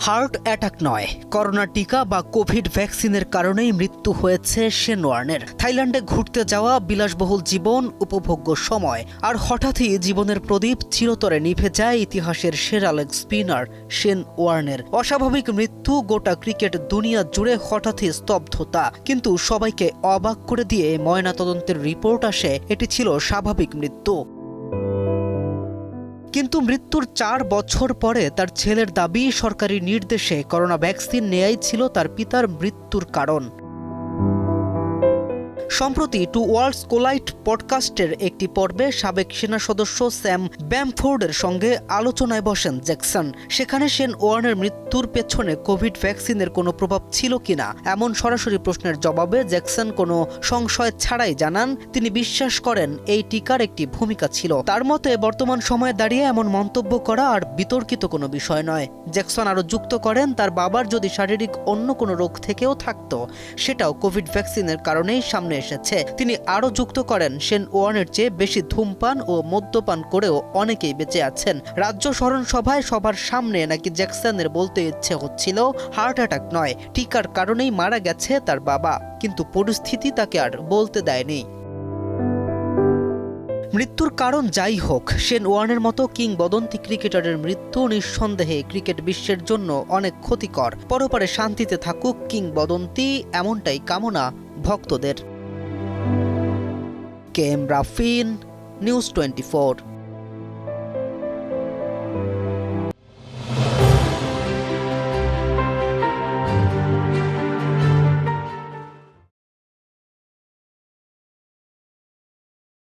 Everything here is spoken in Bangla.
হার্ট অ্যাটাক নয়, করোনা টিকা বা কোভিড ভ্যাকসিনের কারণেই মৃত্যু হয়েছে শেন ওয়ার্নের। থাইল্যান্ডে ঘুরতে যাওয়া, বিলাসবহুল জীবন, উপভোগ্য সময়, আর হঠাৎই জীবনের প্রদীপ চিরতরে নিভে যায় ইতিহাসের সেরা লেগ স্পিনার শেন ওয়ার্নের। অস্বাভাবিক মৃত্যু, গোটা ক্রিকেট দুনিয়া জুড়ে হঠাৎই স্তব্ধতা। কিন্তু সবাইকে অবাক করে দিয়ে ময়নাতদন্তের রিপোর্ট আসে এটি ছিল স্বাভাবিক মৃত্যু। কিন্তু মৃত্যুর 4 বছর পরে তার ছেলের দাবি, সরকারি নির্দেশে করোনা ভ্যাকসিন নেয়াই ছিল তার পিতার মৃত্যুর কারণ। সম্প্রতি টু ওয়ার্ল্ডস কোলাইড পডকাস্টের একটি পর্বে সাবেক সেনা সদস্য স্যাম ব্যামফোর্ডের সঙ্গে আলোচনায় বসেন জ্যাকসন। সেখানে শেন ওয়ার্নের মৃত্যুর পেছনে কোভিড ভ্যাকসিনের কোনো প্রভাব ছিল কিনা এমন সরাসরি প্রশ্নের জবাবে জ্যাকসন কোনো সংশয় ছাড়াই জানান, তিনি বিশ্বাস করেন এই টিকার একটি ভূমিকা ছিল। তার মতে বর্তমান সময়ে দাঁড়িয়ে এমন মন্তব্য করা আর বিতর্কিত কোনো বিষয় নয়। জ্যাকসন আরও যুক্ত করেন, তার বাবার যদি শারীরিক অন্য কোনো রোগ থেকেও থাকতো, সেটাও কোভিড ভ্যাকসিনের কারণেই সামনে এসেছে। তিনি আরও যুক্ত করেন, শেন ওয়ার্নের চেয়ে বেশি ধূমপান ও মদ্যপান করেও অনেকেই বেঁচে আছেন। রাজ্য স্মরণ সভায় সবার সামনে নাকি জ্যাকসনের বলতে ইচ্ছে হচ্ছিল, হার্ট অ্যাটাক নয়, টিকার কারণেই মারা গেছে তার বাবা। কিন্তু পরিস্থিতি তাকে আর বলতে দেয়নি। মৃত্যুর কারণ যাই হোক, শেন ওয়ার্নের মতো কিংবদন্তি ক্রিকেটারের মৃত্যু নিঃসন্দেহে ক্রিকেট বিশ্বের জন্য অনেক ক্ষতিকর। পরপারে শান্তিতে থাকুক কিংবদন্তি, এমনটাই কামনা ভক্তদের। K M Rafin, news 24।